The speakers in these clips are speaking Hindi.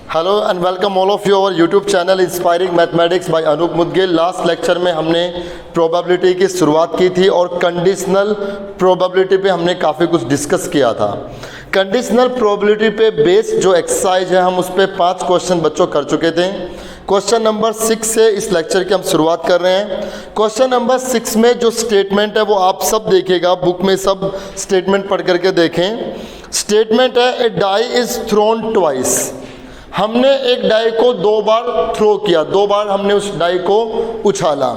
Hello and welcome all of you our YouTube channel inspiring mathematics by Anoop Mudgil. Last lecture में हमने प्रोबेबिलिटी की शुरुआत की थी और कंडीशनल प्रोबेबिलिटी पे हमने काफ़ी कुछ डिस्कस किया था। कंडीशनल प्रोबेबिलिटी पे बेस्ड जो एक्सरसाइज है हम उस पर 5 क्वेश्चन बच्चों कर चुके थे। क्वेश्चन नंबर 6 से इस लेक्चर की हम शुरुआत कर रहे हैं। क्वेश्चन नंबर 6 में जो स्टेटमेंट है वो आप सब देखिएगा, बुक में सब स्टेटमेंट पढ़ करके देखें। स्टेटमेंट है ए डाई इज थ्रोन ट्वाइस। हमने एक डाई को 2 बार थ्रो किया, 2 बार हमने उस डाई को उछाला।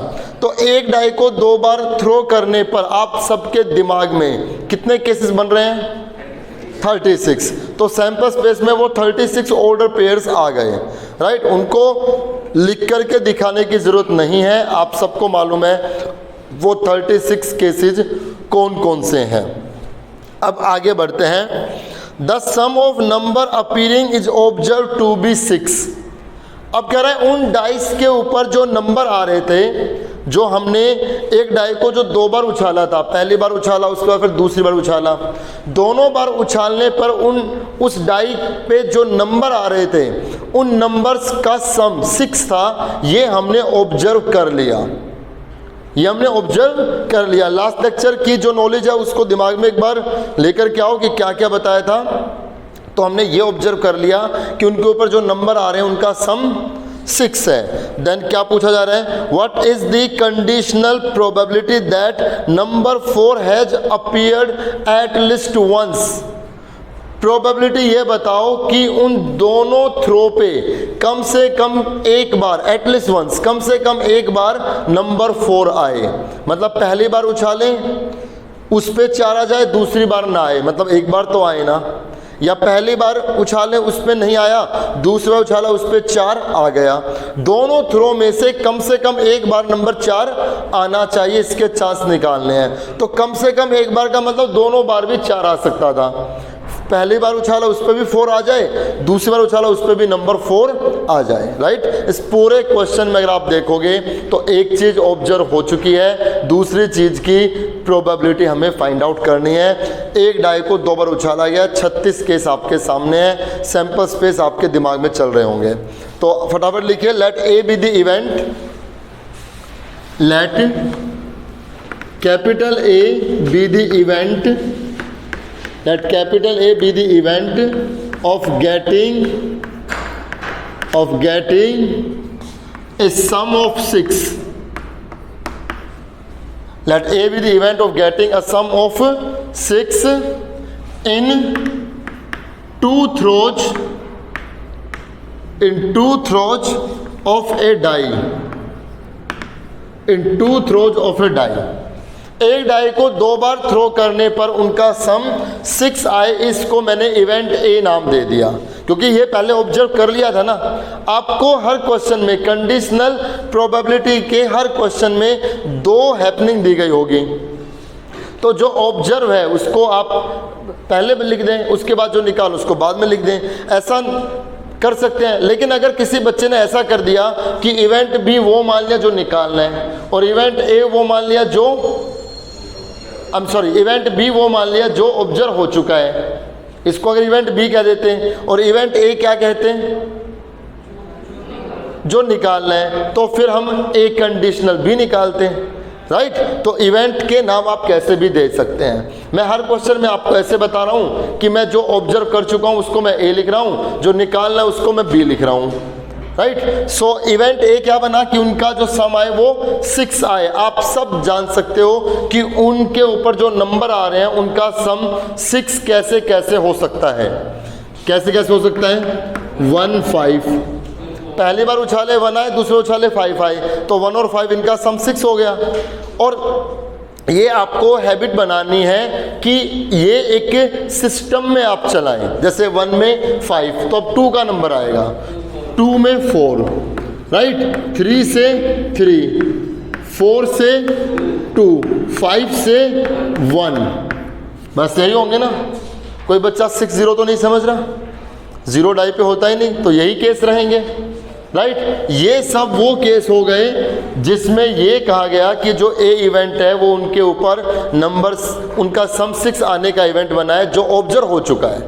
तो एक डाई को 2 बार थ्रो करने पर आप सबके दिमाग में कितने केसेस बन रहे हैं? 36। तो सैंपल स्पेस में वो 36 ऑर्डर पेयर्स आ गए, राइट। उनको लिख करके दिखाने की ज़रूरत नहीं है, आप सबको मालूम है वो 36 केसेस कौन कौन से हैं। अब आगे बढ़ते हैं। The sum of number appearing is observe to be 6। अब कह रहा है उन डाइस के ऊपर जो नंबर आ रहे थे, जो हमने एक डाई को जो 2 बार उछाला था, पहली बार उछाला उसके बाद फिर दूसरी बार उछाला, दोनों बार उछालने पर उस डाई पे जो नंबर आ रहे थे उन नंबर्स का सम 6 था। ये हमने ऑब्जर्व कर लिया, ये हमने ऑब्जर्व कर लिया। लास्ट लेक्चर की जो नॉलेज है उसको दिमाग में एक बार लेकर के आओ कि क्या क्या बताया था। तो हमने ये ऑब्जर्व कर लिया कि उनके ऊपर जो नंबर आ रहे हैं उनका सम 6 है। देन क्या पूछा जा रहा है? What is the conditional probability that number 4 has appeared at least once. Probability ये बताओ कि उन दोनों थ्रो पे कम से कम एक बार, एटलीस्ट वंस, कम से कम एक बार नंबर 4 आए। मतलब पहली बार उछालें उस पे 4 आ जाए, दूसरी बार ना आए, मतलब एक बार तो आए ना। या पहली बार उछाले उस पे नहीं आया, दूसरी बार उछाला उस पे 4 आ गया। दोनों थ्रो में से कम एक बार नंबर 4 आना चाहिए, इसके चांस निकालने हैं। तो कम से कम एक बार का मतलब दोनों बार भी 4 आ सकता था। पहली बार उछाला उस पर भी 4 आ जाए, दूसरी बार उछाला उस पर भी नंबर 4 आ जाए, राइट। इस पूरे क्वेश्चन में अगर आप देखोगे तो एक चीज ऑब्जर्व हो चुकी है, दूसरी चीज की प्रोबेबिलिटी हमें फाइंड आउट करनी है। एक डाई को 2 बार उछाला गया, 36 केस आपके सामने है, सैंपल स्पेस आपके दिमाग में चल रहे होंगे। तो फटाफट लिखिए, let A be the event, let capital A be the event, let capital A be the event of getting a sum of 6. Let A be the event of getting a sum of 6 in 2 throws of a die. In 2 throws of a die. एक डाई को 2 बार थ्रो करने पर उनका सम 6 आए, इसको मैंने इवेंट ए नाम दे दिया, क्योंकि ये पहले ऑब्जर्व कर लिया था ना। आपको हर क्वेश्चन में, कंडीशनल प्रोबेबिलिटी के हर क्वेश्चन में 2 हैपनिंग दी गई होगी। तो जो ऑब्जर्व है उसको आप पहले में लिख दें, उसके बाद जो निकाल उसको बाद में लिख दें, ऐसा कर सकते हैं। लेकिन अगर किसी बच्चे ने ऐसा कर दिया कि इवेंट बी वो मान लिया जो निकालना है, और इवेंट ए वो मान लिया जो इवेंट बी वो मान लिया जो ऑब्जर्व हो चुका है, इसको अगर इवेंट बी कह देते हैं, और इवेंट ए क्या कहते हैं? जो निकालना है, तो फिर हम ए कंडीशनल भी निकालते हैं, राइट। तो इवेंट के नाम आप कैसे भी दे सकते हैं। मैं हर क्वेश्चन में आपको ऐसे बता रहा हूं कि मैं जो ऑब्जर्व कर चुका हूं उसको मैं ए लिख रहा हूं, जो निकालना है उसको मैं बी लिख रहा हूं, राइट। सो इवेंट ए क्या बना कि उनका जो सम आए वो 6 आए। आप सब जान सकते हो कि उनके ऊपर जो नंबर आ रहे हैं उनका सम 6 कैसे कैसे हो सकता है। कैसे कैसे हो सकता है? 1 5, पहली बार उछाले 1 आए, दूसरे उछाले 5 आए, तो 1 और 5 इनका सम 6 हो गया। और ये आपको हैबिट बनानी है कि ये एक सिस्टम में आप चलाएं। जैसे 1 में 5 तो अब 2 का नंबर आएगा, 2 में 4, राइट, 3 से 3, 4 से 2, 5 से 1, बस यही होंगे ना। कोई बच्चा 6 0 तो नहीं समझ रहा, 0 डाई पे होता ही नहीं, तो यही केस रहेंगे, राइट। ये सब वो केस हो गए जिसमें ये कहा गया कि जो ए इवेंट है वो उनके ऊपर नंबर्स, उनका सम 6 आने का इवेंट बना है जो ऑब्जर्व हो चुका है।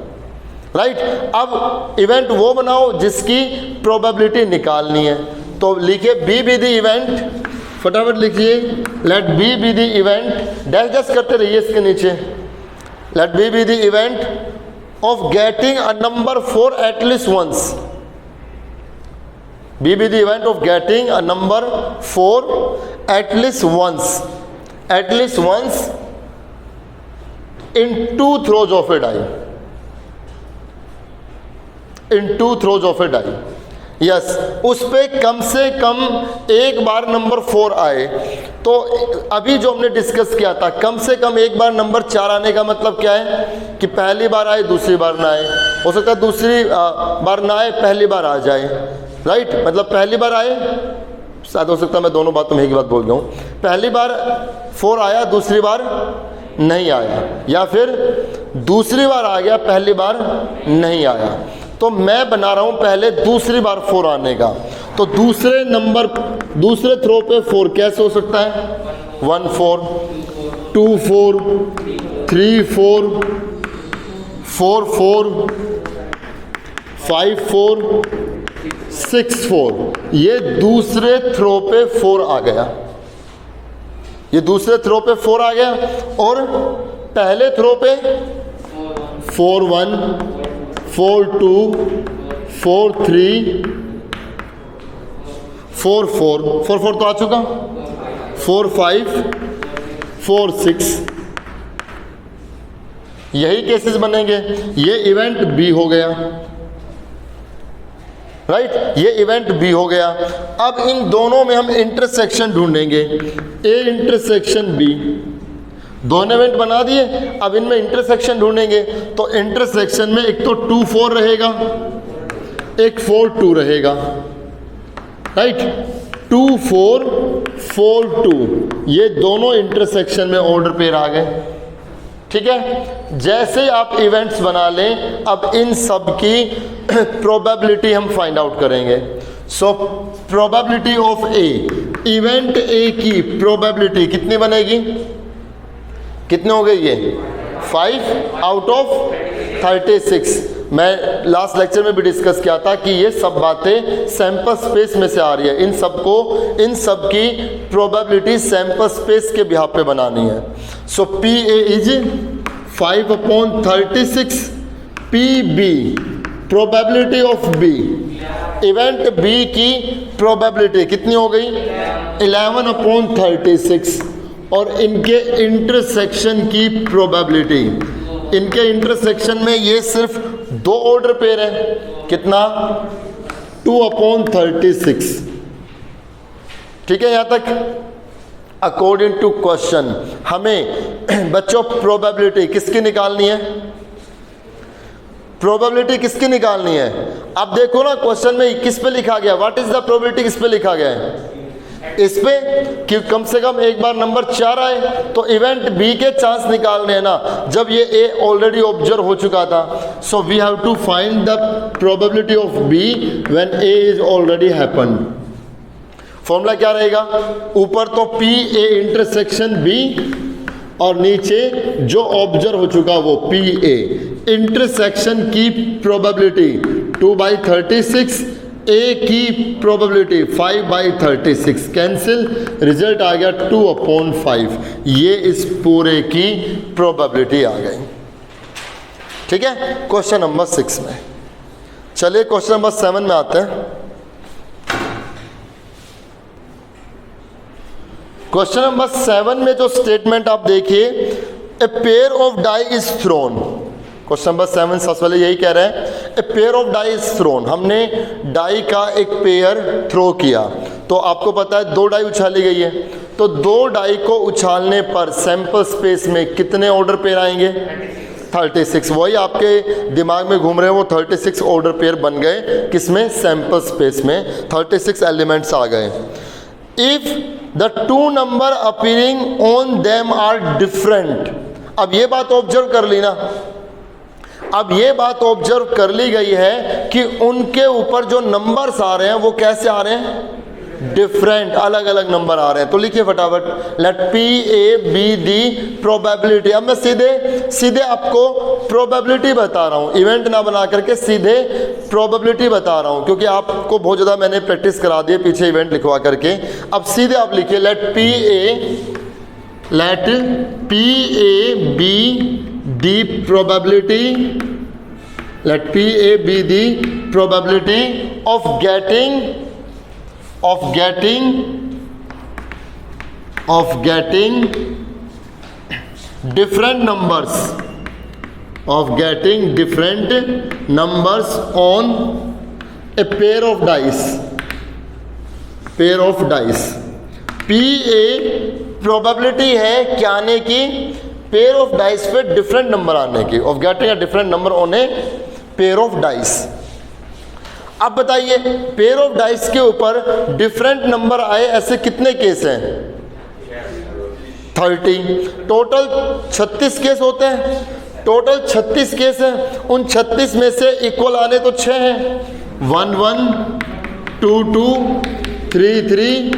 राइट। अब इवेंट वो बनाओ जिसकी प्रोबेबिलिटी निकालनी है, तो लिखिए बी बी द इवेंट, फटाफट लिखिए, let B be the event, dash dash करते रहिए इसके नीचे, let B be the event of getting a number 4 at least once, B be the event of getting a number 4 at least once in 2 throws of a die, in 2 throws of a die, yes उस पे कम से कम एक बार नंबर 4 आए। तो अभी जो हमने डिस्कस किया था, कम से कम एक बार नंबर 4 आने का मतलब क्या है कि पहली बार आए दूसरी बार ना आए, हो सकता है दूसरी बार ना आए पहली बार आ जाए, राइट। मतलब पहली बार आए, शायद हो सकता है मैं दोनों बातों में एक ही बात बोल रहा हूँ, पहली बार 4 आया दूसरी बार नहीं आया, या फिर दूसरी बार आ गया पहली बार नहीं आया। तो मैं बना रहा हूं पहले दूसरी बार 4 आने का, तो दूसरे थ्रो पे 4 कैसे हो सकता है, 1 4 2 4 3 4 4 4 5 4 6 4, ये दूसरे थ्रो पे 4 आ गया, ये दूसरे थ्रो पे 4 आ गया, और पहले थ्रो पे 4 1 4 2 4 3 4 4 4 4 तो आ चुका, 4 5 4 6, यही केसेस बनेंगे। ये इवेंट बी हो गया, राइट, ये इवेंट बी हो गया। अब इन दोनों में हम इंटरसेक्शन ढूंढेंगे, ए इंटरसेक्शन बी, दोनों इवेंट बना दिए, अब इनमें इंटरसेक्शन ढूंढेंगे। तो इंटरसेक्शन में एक तो 2 4 रहेगा, एक 4 2 रहेगा, राइट, 2 4 4 2, ये दोनों इंटरसेक्शन में ऑर्डर पेयर आ गए, ठीक है। जैसे आप इवेंट्स बना लें, अब इन सब की प्रोबेबिलिटी हम फाइंड आउट करेंगे। So probability of A, event A की प्रोबेबिलिटी कितनी बनेगी, कितने हो गई ये, 5 आउट ऑफ 36। मैं लास्ट लेक्चर में भी डिस्कस किया था कि ये सब बातें सैंपल स्पेस में से आ रही है, इन सब की प्रोबेबिलिटी सैंपल स्पेस के बिहाफ पे बनानी है। So P A is 5/36, P B probability of B, event B की प्रोबेबिलिटी कितनी हो गई, 11/36, और इनके इंटरसेक्शन की प्रोबेबिलिटी, इनके इंटरसेक्शन में ये सिर्फ 2 ऑर्डर पेयर है, कितना, 2/36, ठीक है। यहां तक अकॉर्डिंग टू क्वेश्चन हमें बच्चों प्रोबेबिलिटी किसकी निकालनी है, प्रोबेबिलिटी किसकी निकालनी है। अब देखो ना क्वेश्चन में किस पे लिखा गया, व्हाट इज द प्रोबेबिलिटी, किस पे लिखा गया है, इस पे कि कम से कम एक बार नंबर 4 आए, तो इवेंट बी के चांस निकालने हैं ना, जब ये ए ऑलरेडी ऑब्जर्व हो चुका था। So we have to find the probability of B when A is already happened. Formula क्या रहेगा, ऊपर तो पी ए इंटरसेक्शन बी, और नीचे जो ऑब्जर्व हो चुका वो पी ए, इंटरसेक्शन की प्रोबेबिलिटी 2/36, ए की प्रोबेबिलिटी 5/36, कैंसिल, रिजल्ट आ गया 2/5, ये इस पूरे की प्रोबेबिलिटी आ गई, ठीक है। क्वेश्चन नंबर 6 में चलिए क्वेश्चन नंबर 7 में आते हैं। क्वेश्चन नंबर 7 में जो स्टेटमेंट आप देखिए, a pair of die is thrown, question number 7 सबसे पहले यही कह रहे हैं, a pair of die is thrown, हमने डाई का एक पेयर थ्रो किया, तो आपको पता है 2 डाई उछाली गई है, तो 2 डाई को उछालने पर सैंपल स्पेस में कितने ऑर्डर पेयर आएंगे, 36, वही आपके दिमाग में घूम रहे हैं, वो 36 ऑर्डर पेयर बन गए, किसमें, सैंपल स्पेस में 36 एलिमेंट्स आ गए। If the 2 number appearing on them are different, अब ये बात ऑब्जर्व कर ली ना, अब ये बात ऑब्जर्व कर ली गई है कि उनके ऊपर जो नंबर्स आ रहे हैं वो कैसे आ रहे हैं, डिफरेंट, अलग अलग नंबर आ रहे हैं। तो लिखिए फटाफट, let P A be the probability. अब मैं सीधे आपको प्रोबेबिलिटी बता रहा हूं, इवेंट ना बना करके सीधे प्रोबेबिलिटी बता रहा हूं, क्योंकि आपको बहुत ज़्यादा मैंने प्रैक्टिस करा दी है पीछे इवेंट लिखवा करके। अब सीधे आप लिखिए, let P A be the probability, let P A be the probability of getting different numbers on a pair of dice. P A probability है क्या आने की, पेयर ऑफ डाइस पे डिफरेंट नंबर आने की, of getting a different number on A pair of dice. अब बताइए, पेयर ऑफ डाइस के ऊपर डिफरेंट नंबर आए, ऐसे कितने केस हैं? 30। टोटल 36 केस होते हैं, टोटल 36 केस हैं। उन 36 में से इक्वल आने तो 6 हैं, 1 1 2 2 3 3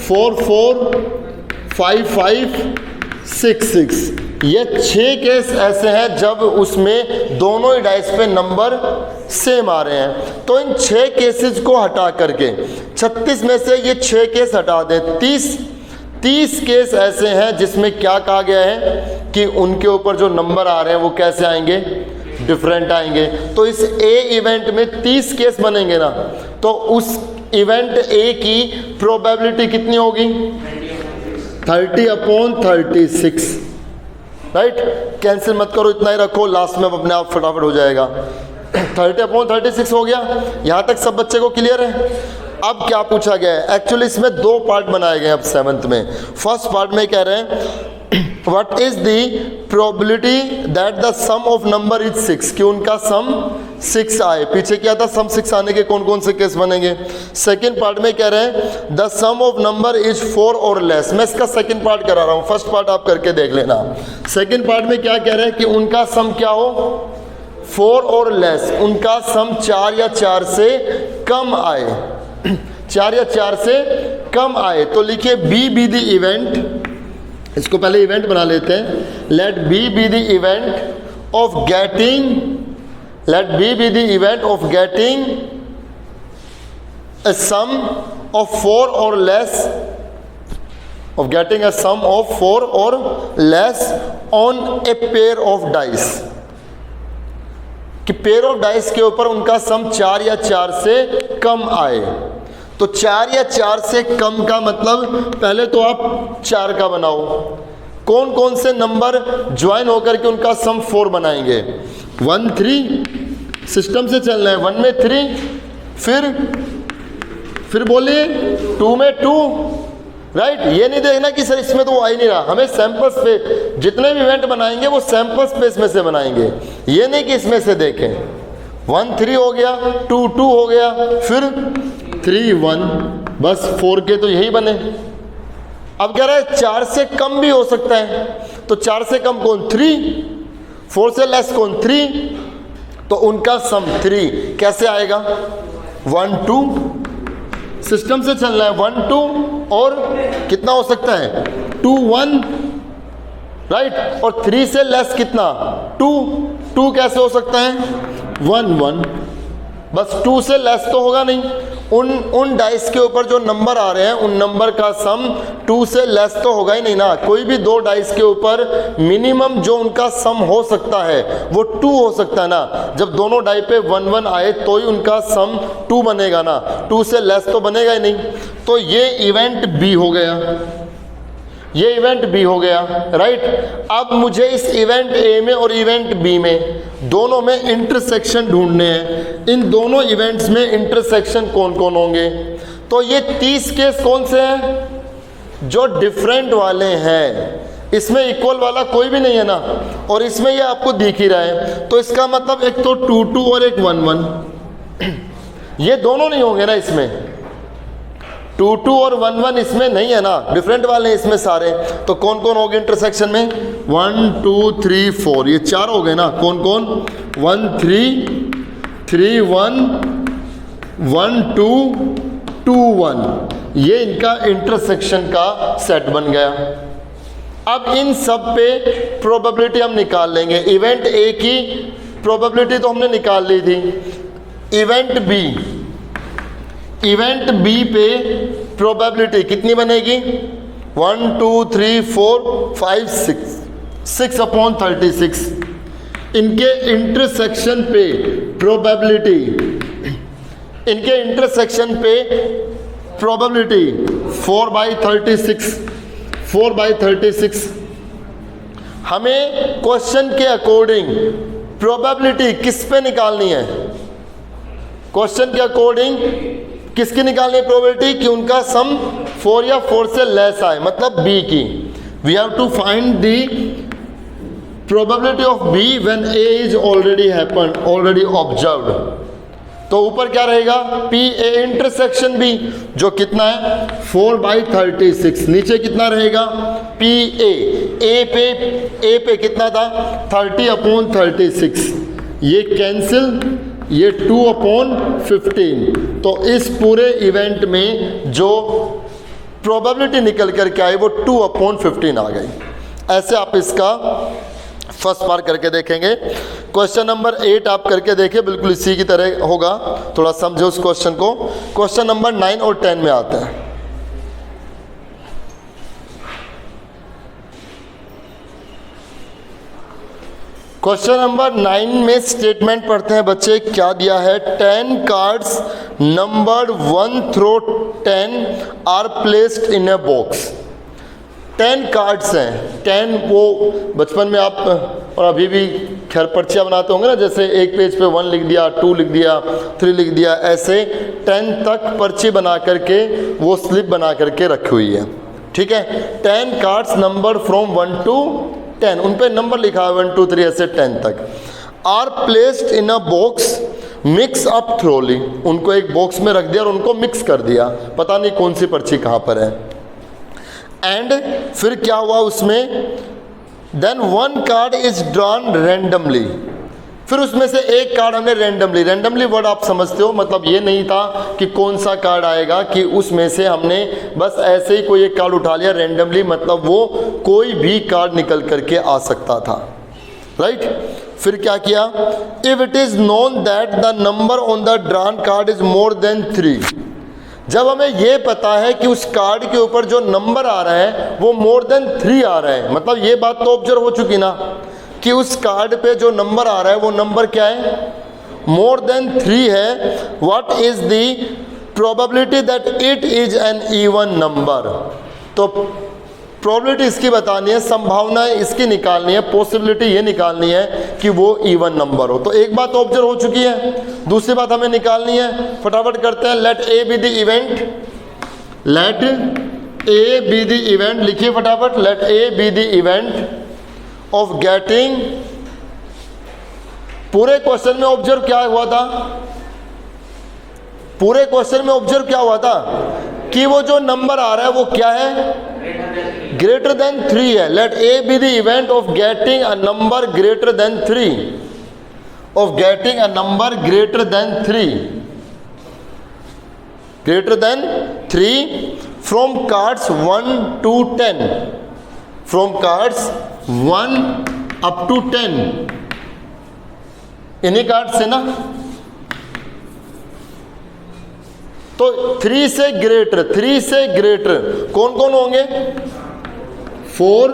4 4 5 5 6 6। ये 6 केस ऐसे हैं जब उसमें दोनों ही डाइस पे नंबर सेम आ रहे हैं। तो इन 6 केसेस को हटा करके 36 में से ये 6 केस हटा दें, 30 केस ऐसे हैं जिसमें क्या कहा गया है कि उनके ऊपर जो नंबर आ रहे हैं वो कैसे आएंगे, डिफरेंट आएंगे। तो इस ए इवेंट में 30 केस बनेंगे ना, तो उस इवेंट ए की प्रोबेबिलिटी कितनी होगी? 30/36, राइट। कैंसिल मत करो, इतना ही रखो, लास्ट में अपने आप फटाफट हो जाएगा। 30/36 हो गया। यहाँ तक सब बच्चे को क्लियर है? अब क्या पूछा गया है? एक्चुअली इसमें 2 पार्ट बनाए गए हैं अब 7th में। फर्स्ट पार्ट में कह रहे हैं what is the probability that the sum of number is 6, कि उनका सम 6 आए। पीछे क्या था, सम 6 आने के कौन कौन से केस बनेंगे। सेकंड पार्ट में कह रहे हैं the sum of number is 4 और लेस। मैं इसका सेकंड पार्ट करा रहा हूं, फर्स्ट पार्ट आप करके देख लेना। सेकंड पार्ट में क्या कह रहे हैं कि उनका सम क्या हो, 4 और लेस, उनका सम 4 या 4 से कम आए, 4 या 4 से कम आए। तो लिखिए बी बी द इवेंट, इसको पहले इवेंट बना लेते हैं। Let B be the event of getting, let B be the event of getting a sum of 4 or less, of getting a sum of 4 or less on a pair of dice, कि पेयर ऑफ डाइस के ऊपर उनका सम 4 या 4 से कम आए। तो 4 या 4 से कम का मतलब पहले तो आप 4 का बनाओ, कौन कौन से नंबर ज्वाइन होकर के उनका सम 4 बनाएंगे। 1 3 सिस्टम से चलना है, 1 में 3, फिर बोलिए 2 में 2, राइट। ये नहीं देखना कि सर इसमें तो वो आ ही नहीं रहा, हमें सैंपल स्पेस, जितने भी इवेंट बनाएंगे वो सैंपल स्पेस में से बनाएंगे, ये नहीं कि इसमें से देखें। 1 3 हो गया, 2 2 हो गया, फिर 3 1, बस 4 के तो यही बने। अब कह रहा है 4 से कम भी हो सकता है, तो 4 से कम कौन, 3, 4 से लेस कौन, 3, तो उनका सम 3 कैसे आएगा, 1 2, सिस्टम से चलना है, 1 2 और कितना हो सकता है, 2 1, राइट। और 3 से लेस कितना, 2 कैसे हो सकता है, 1 1, बस 2 से लेस तो होगा नहीं। उन डाइस के ऊपर जो नंबर आ रहे हैं उन नंबर का सम 2 से लेस तो होगा ही नहीं ना। कोई भी 2 डाइस के ऊपर मिनिमम जो उनका सम हो सकता है वो 2 हो सकता है ना। जब दोनों डाई पे 1 1 आए तो ही उनका सम 2 बनेगा ना, 2 से लेस तो बनेगा ही नहीं। तो ये इवेंट बी हो गया, ये इवेंट बी हो गया, राइट। अब मुझे इस इवेंट ए में और इवेंट बी में दोनों में इंटरसेक्शन ढूंढने हैं। इन दोनों इवेंट्स में इंटरसेक्शन कौन कौन होंगे। तो ये 30 केस कौन से हैं, जो डिफरेंट वाले हैं, इसमें इक्वल वाला कोई भी नहीं है ना, और इसमें ये आपको दिख ही रहा है। तो इसका मतलब एक तो 2 2 और एक 1 1, ये दोनों नहीं होंगे ना इसमें, 2 2 और 1 1 इसमें नहीं है ना, डिफरेंट वाले हैं इसमें सारे। तो कौन कौन हो गए इंटरसेक्शन में, 1 2 3 4, ये 4 हो गए ना। कौन कौन, 1 3 3 1 1 2 2 1, ये इनका इंटरसेक्शन का सेट बन गया। अब इन सब पे प्रोबेबिलिटी हम निकाल लेंगे। इवेंट ए की प्रोबेबिलिटी तो हमने निकाल ली थी। इवेंट बी पे प्रोबेबिलिटी कितनी बनेगी? 1 2 3 4 5 6 अपॉन 36। इनके इंटरसेक्शन पे प्रोबेबिलिटी 4/36। हमें क्वेश्चन के अकॉर्डिंग प्रोबेबिलिटी किस पे निकालनी है? क्वेश्चन के अकॉर्डिंग किसकी निकालनी है प्रोबेबिलिटी? कि उनका सम 4 या 4 से लेस आए, मतलब बी की। We have to find the probability of B when A is already observed. तो ऊपर क्या रहेगा? पी ए इंटरसेक्शन बी, जो कितना है 4/36। नीचे कितना रहेगा? पी ए पे कितना था? 30/36। ये कैंसिल, ये 2/15। तो इस पूरे इवेंट में जो प्रोबेबिलिटी निकल करके आई वो 2/15 आ गई। ऐसे आप इसका फर्स्ट बार करके देखेंगे। क्वेश्चन नंबर 8 आप करके देखिए, बिल्कुल इसी की तरह होगा। थोड़ा समझे उस क्वेश्चन को। क्वेश्चन नंबर 9 और 10 में आते हैं। क्वेश्चन नंबर 9 में स्टेटमेंट पढ़ते हैं बच्चे। क्या दिया है? 10 cards numbered 1 through 10 are placed in a box. 10 cards हैं। 10 वो बचपन में आप और अभी भी खैर पर्चियाँ बनाते होंगे ना, जैसे एक पेज पे 1 लिख दिया, 2 लिख दिया, 3 लिख दिया, ऐसे 10 तक पर्ची बना करके वो स्लिप बना करके रखी हुई है। ठीक है। 10 कार्ड्स नंबर फ्रॉम 1 to 10, उन पे नंबर लिखा है 1 2 3 ऐसे 10 तक। Are placed in a box mix up thoroughly, उनको एक बॉक्स में रख दिया और उनको मिक्स कर दिया, पता नहीं कौन सी पर्ची कहाँ पर है। एंड फिर क्या हुआ उसमें? Then 1 card is drawn randomly, फिर उसमें से एक कार्ड हमने रैंडमली वर्ड आप समझते हो, मतलब ये नहीं था कि कौन सा कार्ड आएगा, कि उसमें से हमने बस ऐसे ही कोई एक कार्ड उठा लिया रैंडमली, मतलब वो कोई भी कार्ड निकल करके आ सकता था। राइट। फिर क्या किया? If it is known that the number on the drawn card is more than 3, जब हमें ये पता है कि उस कार्ड के ऊपर जो नंबर आ रहा है वो मोर देन 3 आ रहा है, मतलब ये बात तो ऑब्जर्व हो चुकी ना कि उस कार्ड पे जो नंबर आ रहा है वो नंबर क्या है? मोर देन 3 है। What is the probability that it is an even number? तो प्रोबेबिलिटी इसकी बतानी है, संभावना इसकी निकालनी है, पॉसिबिलिटी ये निकालनी है कि वो इवन नंबर हो। तो एक बात ऑब्जर्व हो चुकी है, दूसरी बात हमें निकालनी है। फटाफट करते हैं। Let A be the event, लिखिए फटाफट। Let A be the event of getting, पूरे क्वेश्चन में ऑब्जर्व क्या हुआ था? पूरे क्वेश्चन में ऑब्जर्व क्या हुआ था कि वो जो नंबर आ रहा है वो क्या है? ग्रेटर देन 3 है। Let A be the event of getting a number greater than 3, of getting a number greater than 3 from cards 1 to 10, from cards 1 up to 10, इन्हीं कार्ड से ना। तो 3 से ग्रेटर कौन कौन होंगे? 4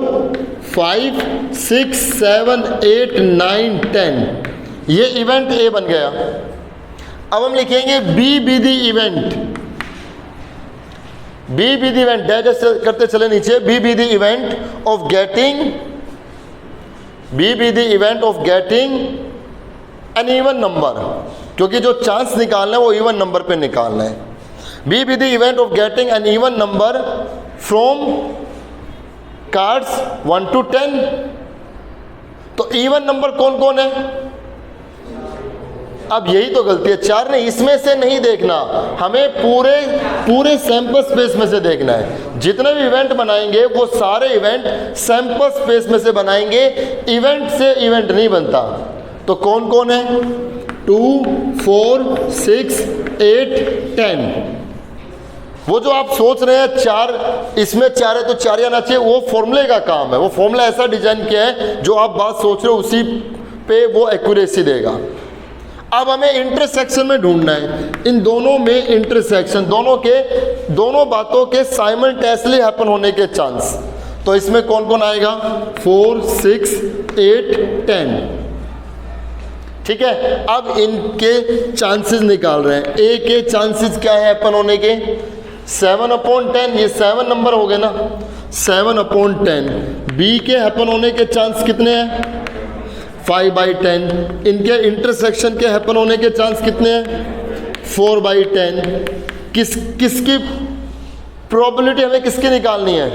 5 6 7 8 9 10, ये इवेंट ए बन गया। अब हम लिखेंगे B be the event, dash करते चले नीचे। B be the event of getting an even number, क्योंकि जो चांस निकालना है वो इवन नंबर पे निकालना है। B be the event of getting an even number from cards 1 to 10। तो इवन नंबर कौन कौन है? अब यही तो गलती है, 4 नहीं, इसमें से नहीं देखना, हमें पूरे सैंपल स्पेस में से देखना है। जितने भी इवेंट बनाएंगे वो सारे इवेंट सैंपल स्पेस में से बनाएंगे, इवेंट से इवेंट नहीं बनता। तो कौन कौन है? 2 4 6 8 10, वो जो आप सोच रहे हैं 4 इसमें 4 है तो 4 ही आना चाहिए, वो फॉर्मूले का काम है। वो फॉर्मूला ऐसा डिजाइन किया है जो आप बात सोच रहे हो उसी पे वो एक्यूरेसी देगा। अब हमें इंटरसेक्शन में ढूंढना है, इन दोनों में इंटरसेक्शन, दोनों बातों के साइमल्टेनियसली हैपन होने के चांस। तो इसमें कौन कौन आएगा? 4, 6, 8, 10। ठीक है, अब इनके चांसेस निकाल रहे हैं। ए के चांसेस क्या है हैपन होने के? 7/10, ये 7 नंबर हो गए ना, 7/10। बी के हैपन होने के चांस कितने हैं? 5/10। इनके इंटरसेक्शन के हैपन होने के चांस कितने हैं? 4/10। किसकी प्रोबेबिलिटी हमें किसकी निकालनी है?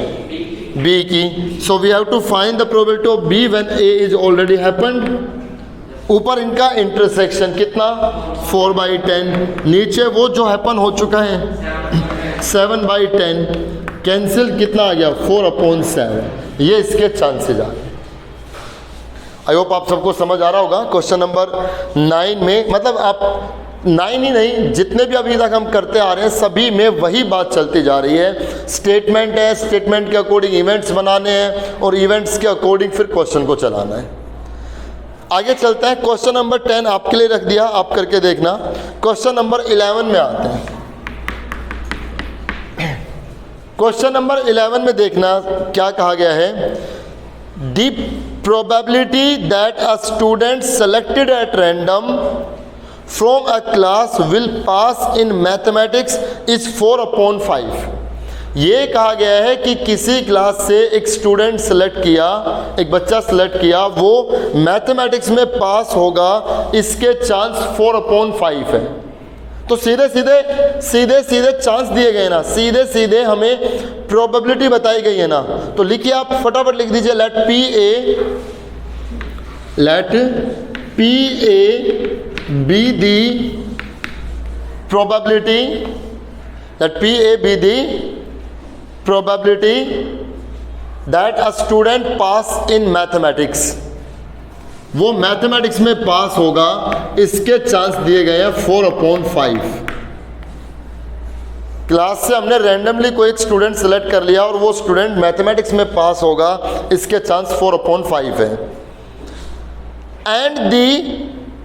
बी की। So we have to find the probability of B when A is already happened. ऊपर इनका इंटरसेक्शन कितना? 4/10। नीचे वो जो हैपन हो चुका है 7/10। कैंसिल कितना आ गया? 4/7। ये इसके चांसेस आ गए। आई होप आप सबको समझ आ रहा होगा। क्वेश्चन नंबर 9 में, मतलब आप 9 ही नहीं, जितने भी अभी तक हम करते आ रहे हैं सभी में वही बात चलती जा रही है। स्टेटमेंट है, स्टेटमेंट के अकॉर्डिंग इवेंट्स बनाने हैं और इवेंट्स के अकॉर्डिंग फिर क्वेश्चन को चलाना है। आगे चलते हैं। क्वेश्चन नंबर 10 आपके लिए रख दिया, आप करके देखना। क्वेश्चन नंबर 11 में आते हैं। क्वेश्चन नंबर 11 में देखना क्या कहा गया है। The probability that a student selected at random from a class will pass in mathematics is 4/5। ये कहा गया है कि किसी क्लास से एक स्टूडेंट सेलेक्ट किया, एक बच्चा सेलेक्ट किया, वो मैथमेटिक्स में पास होगा, इसके चांस 4/5 है। तो सीधे सीधे चांस दिए गए ना, सीधे सीधे हमें प्रोबेबिलिटी बताई गई है ना। तो लिखिए, आप फटाफट लिख दीजिए, let P A be the probability, let P A be the probability that a student pass in mathematics। वो मैथमेटिक्स में पास होगा, इसके चांस दिए गए हैं 4/5। क्लास से हमने रैंडमली कोई एक स्टूडेंट सेलेक्ट कर लिया और वो स्टूडेंट मैथमेटिक्स में पास होगा, इसके चांस 4/5 है। And the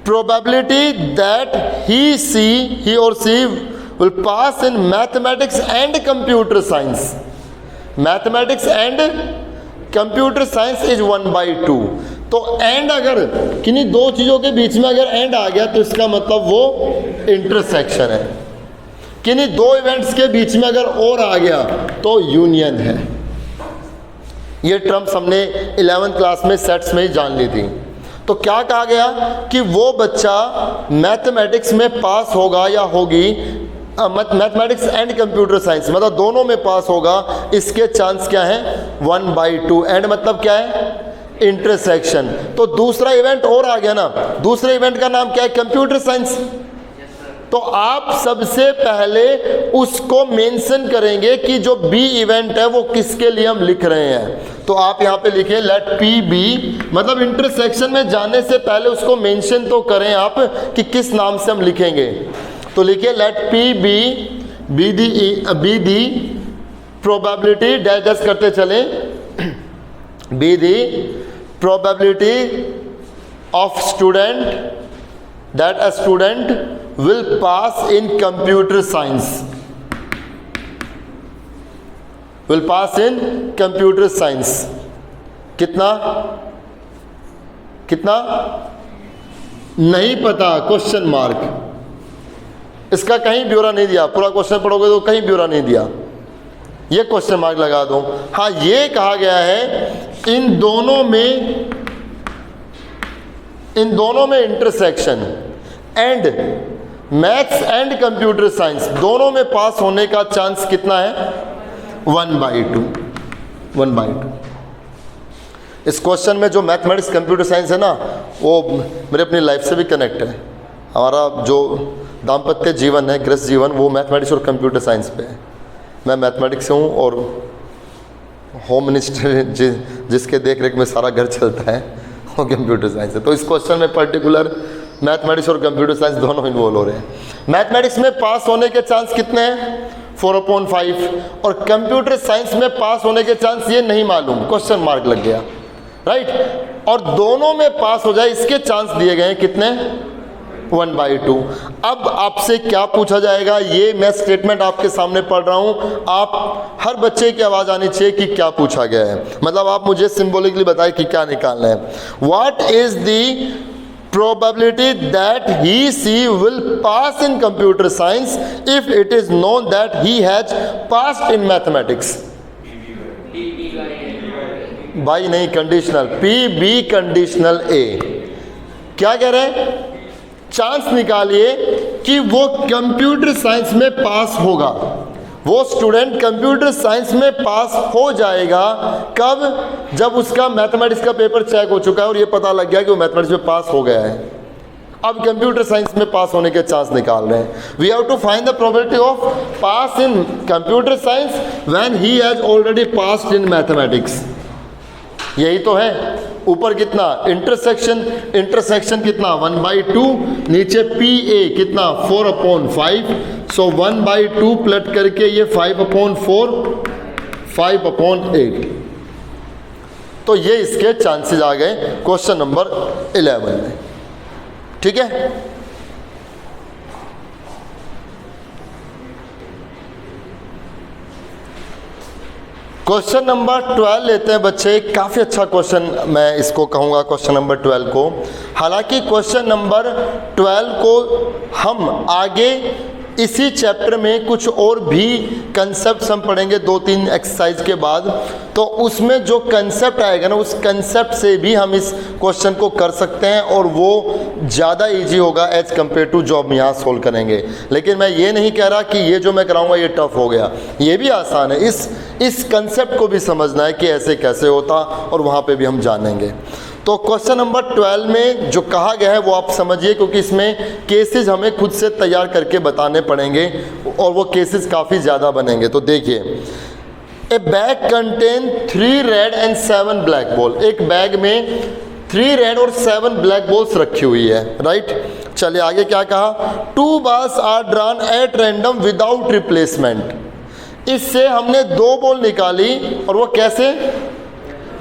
probability that he और she will pass in mathematics and computer science. Mathematics and computer science is 1/2। तो एंड अगर किन्हीं दो चीज़ों के बीच में अगर एंड आ गया तो इसका मतलब वो इंटरसेक्शन है। किन्हीं दो इवेंट्स के बीच में अगर और आ गया तो यूनियन है। ये टर्म्स हमने 11th क्लास में सेट्स में ही जान ली थी। तो क्या कहा गया कि वो बच्चा मैथमेटिक्स में पास होगा या होगी, मैथमेटिक्स एंड कंप्यूटर साइंस मतलब दोनों में पास होगा, इसके चांस क्या है? 1/2। एंड मतलब क्या है? इंटरसेक्शन। तो दूसरा इवेंट और आ गया ना, दूसरे इवेंट का नाम क्या है? Computer science. तो आप सबसे पहले उसको मेंशन करेंगे कि जो बी इवेंट है वो किसके लिए हम लिख रहे हैं। तो आप यहाँ पे लिखिए लेट पी बी, मतलब इंटरसेक्शन में जाने से पहले उसको मेंशन तो करें आप कि किस नाम से हम लिखेंगे। तो लिखिए let P B the probability dash dash करते चले, B the probability of student that a student will pass in computer science, will pass in computer science. कितना नहीं पता, क्वेश्चन मार्क। इसका कहीं ब्यौरा नहीं दिया, पूरा क्वेश्चन पढ़ोगे तो कहीं ब्यौरा नहीं दिया, ये क्वेश्चन मार्क लगा दो। हाँ, ये कहा गया है इन दोनों में intersection and maths and computer science दोनों में पास होने का चांस कितना है? 1/2। इस क्वेश्चन में जो मैथमेटिक्स कंप्यूटर साइंस है ना, वो मेरे अपनी लाइफ से भी कनेक्ट है। हमारा जो दाम्पत्य जीवन है, गृहस्थ जीवन, वो मैथमेटिक्स और कंप्यूटर साइंस पे है। मैं मैथमेटिक्स से हूँ और होम मिनिस्टर जिसके देख रेख में सारा घर चलता है वो कंप्यूटर साइंस है। तो इस क्वेश्चन में पर्टिकुलर मैथमेटिक्स और कंप्यूटर साइंस दोनों इन्वॉल्व हो रहे हैं। मैथमेटिक्स में पास होने के चांस कितने हैं? 4/5, और कंप्यूटर साइंस में पास होने के चांस ये नहीं मालूम, क्वेश्चन मार्क लग गया, राइट। और दोनों में पास हो जाए इसके चांस दिए गए हैं कितने, 1/2। अब आपसे क्या पूछा जाएगा, ये मैं स्टेटमेंट आपके सामने पढ़ रहा हूं, आप हर बच्चे की आवाज आनी चाहिए कि क्या पूछा गया है, मतलब आप मुझे सिंबॉलिकली बताएं कि क्या निकालना है। What is the probability that he will pass in computer science if it is known that he has passed in mathematics? भाई नहीं, कंडीशनल, PB कंडीशनल A। क्या कह रहे हैं, चांस निकालिए कि वो कंप्यूटर साइंस में पास होगा, वो स्टूडेंट कंप्यूटर साइंस में पास हो जाएगा कब, जब उसका मैथमेटिक्स का पेपर चेक हो चुका है और ये पता लग गया कि वो मैथमेटिक्स में पास हो गया है। अब कंप्यूटर साइंस में पास होने के चांस निकाल रहे हैं। We have to find the probability of pass in computer science when he has already passed in mathematics. यही तो है। ऊपर कितना, इंटरसेक्शन कितना 1/2, नीचे PA कितना 4/5, सो 1/2 प्लट करके ये 5/4, 5/8। तो ये इसके चांसेस आ गए क्वेश्चन नंबर 11 में, ठीक है। क्वेश्चन नंबर 12 लेते हैं बच्चे। काफ़ी अच्छा क्वेश्चन मैं इसको कहूँगा, क्वेश्चन नंबर 12 को। हालांकि क्वेश्चन नंबर 12 को हम आगे इसी चैप्टर में कुछ और भी कंसेप्ट हम पढ़ेंगे 2-3 एक्सरसाइज के बाद, तो उसमें जो कंसेप्ट आएगा ना, उस कंसेप्ट से भी हम इस क्वेश्चन को कर सकते हैं और वो ज़्यादा इजी होगा एज कम्पेयर टू जो हम यहाँ सोल्व करेंगे। लेकिन मैं ये नहीं कह रहा कि ये जो मैं कराऊंगा ये टफ हो गया, ये भी आसान है। इस कंसेप्ट को भी समझना है कि ऐसे कैसे होता, और वहाँ पे भी हम जानेंगे। तो क्वेश्चन नंबर 12 में जो कहा गया है वो आप समझिए, क्योंकि इसमें केसेस हमें खुद से तैयार करके बताने पड़ेंगे और वो केसेस काफ़ी ज़्यादा बनेंगे। तो देखिए, ए bag contain 3 red and 7 black ball. एक बैग में 3 रेड और 7 ब्लैक बॉल्स रखी हुई है, राइट। चलिए आगे क्या कहा, 2 balls are drawn at random without replacement. इससे हमने 2 बॉल निकाली, और वो कैसे,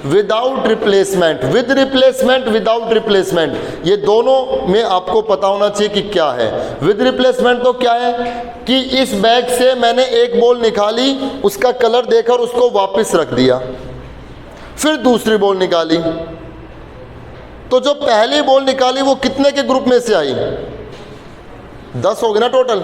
without replacement, with replacement, without replacement. ये दोनों में आपको पता होना चाहिए कि क्या है। विद रिप्लेसमेंट तो क्या है कि इस बैग से मैंने एक बॉल निकाली, उसका कलर देखा और उसको वापस रख दिया, फिर दूसरी बॉल निकाली, तो जो पहली बॉल निकाली वो कितने के ग्रुप में से आई, 10 हो गए ना टोटल।